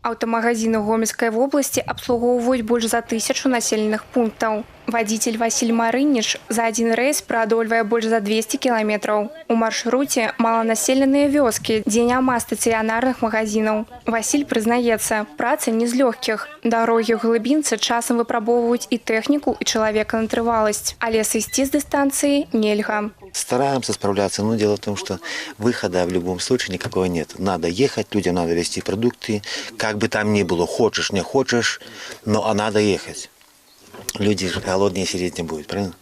Аўтамагазіны Гомельскай вобласці абслугоўваюць больш за 1000 населеных пунктаў. Вадзіцель Васіль Марыніч за один рэйс праадольвае больш за 200 кіламетраў. У маршруце маланаселеныя вёскі, дзе няма стацыянарных магазінаў. Васіль прызнаецца, праца не з лёгкіх. Дарогі ў глыбінцы часам выпрабоўваюць і тэхніку, і чалавека на трываласць. Але сысці з дыстанцыі нельга. Стараемся справляться, но дело в том, что выхода в любом случае никакого нет. Надо ехать, людям надо везти продукты, как бы там ни было, хочешь, не хочешь, но надо ехать. Люди же голодные сидеть не будут, правильно?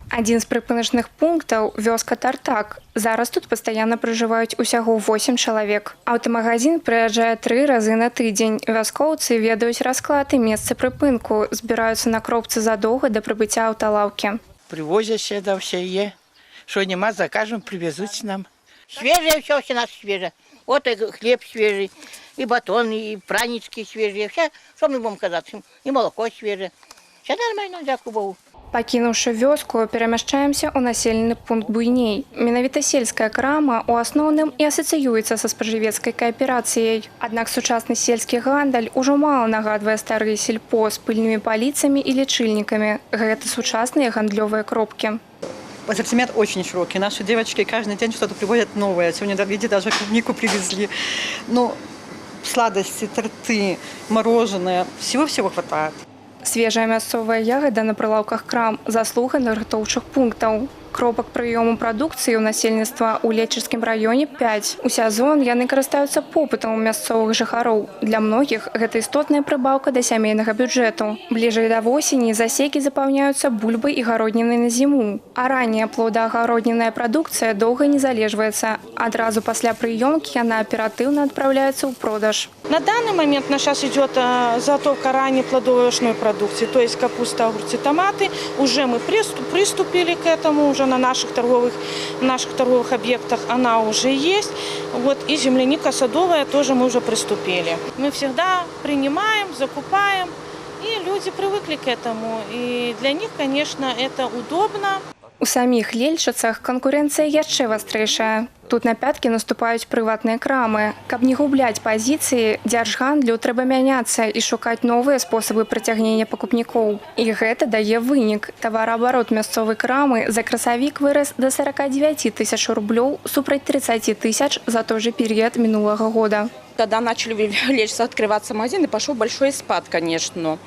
Один з прыпыначных пунктаў – вёска Тартак. Зараз тут пастаянна пражываюць усяго 8 чалавек. Аўтамагазін прыязджае 3 разы на тыдзень. Вяскоўцы ведаюць расклад і месца прыпынку, збіраюцца на кропцы задоўга да прыбыцця аўталаўкі. Привозят сюда все е. Что нема, закажем, привезут нам. Свежее все у нас свежее. Вот и хлеб свежий, и батон, и пранички свежие. Все, что мы будем казать, и молоко свежее. Все нормально, дякую Богу. Пакінуўшы вёску, перамяшчаемся ў населены пункт буйней. Менавіта сельская крама ў асноўным і асацыюецца са спажывецкай кааперацыяй. Аднак сучасны сельскі гандаль ужо мала нагадвае старыя сельпо з пыльнымі паліцамі і лічыльнікамі. Гэта сучасныя гандлёвыя кропкі. Ассортимент очень широкий. Наши девочки каждый день что-то привозят новое. Сегодня, видите, даже клубнику привезли. Ну, сладости, торты, мороженое. Всего-всего хватает. Свежая мясцовая ягода на прылаўках крам – заслуга нарыхтоўчых пунктаў. Кропак прыёму прадукцыі ў насельніцтва ў Лечырскім раёне 5. У сезон яны карыстаюцца попытам у мясцовых жыхароў. Для многіх гэта істотная прыбаўка да сямейнага бюджэту. Бліжэй да восені засекі запаўняюцца бульбай і гароднінай на зіму. А ранняя плодаахароднінная прадукцыя доўга не залежваецца. Адразу пасля прыёмкі яна аператыўна адпраўляецца ў продаж. На данный момент у нас сейчас идет заготовка ранней плодоовощной продукции, то есть капуста, огурцы, томаты. Уже мы приступили к этому, уже на наших торговых объектах она уже есть. Вот, и земляника садовая тоже мы уже приступили. Мы всегда принимаем, закупаем, и люди привыкли к этому. И для них, конечно, это удобно. У саміх лельчыцах канкурэнцыя яшчэ вастрэйшая. Тут на пяткі наступаюць прыватныя крамы. Каб не губляць пазіцыі, дзяржгандлю трэба мяняцца і шукаць новыя спосабы прыцягнення пакупнікоў. І гэта дае вынік. Тавараабарот мясцовай крамы за красавік вырас да 49 тысяч рублёў супраць 30 тысяч за той же период минулого года. Когда начали в Лельчице открываться магазины, пошел большой спад, конечно.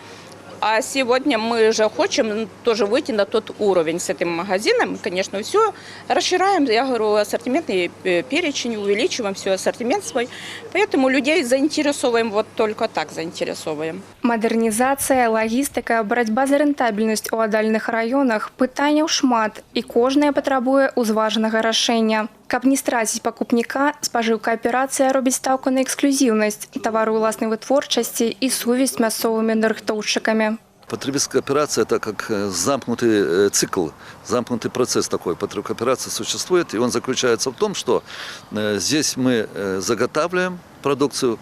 А сегодня мы же хотим тоже выйти на тот уровень с этим магазином. Конечно, все расширяем, я говорю, ассортиментный перечень, увеличиваем все ассортимент свой. Поэтому людей заинтересовываем, вот только так заинтересовываем. Модернизация, логистика, борьба за рентабельность у аддальных районах пытанняў шмат, і кожнае патрабуе узважанага рашэння. Каб не страціць пакупніка, спажыўкааперацыя робіць стаўку на эксклюзіўнасць, тавары ўласнай вытворчасці і сувязь з мясцовымі нарыхтоўшчыкамі. Потребительская операция – это как замкнутый цикл, замкнутый процесс такой. Потребительская операция существует, и он заключается в том, что здесь мы заготавливаем продукцию,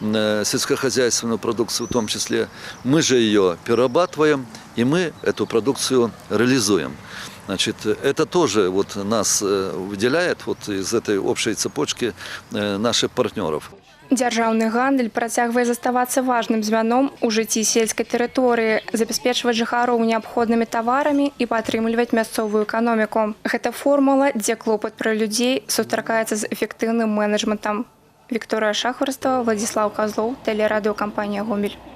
сельскохозяйственную продукцию в том числе, мы же ее перерабатываем, и мы эту продукцию реализуем. Значит, это тоже вот нас выделяет вот из этой общей цепочки наших партнеров. Дзяржаўны гандаль працягвае заставацца важным звяном у жыцці сельскай тэрыторыі, забяспечваць жыхароў неабходнымі таварамі і падтрымліваць мясцовую эканоміку. Гэта формула, дзе клопат пра людзей сустракаецца з эфектыўным менеджментам. Вікторыя Шахварстова, Владзіслаў Казлоў, тэлерадыёкампанія «Гомель».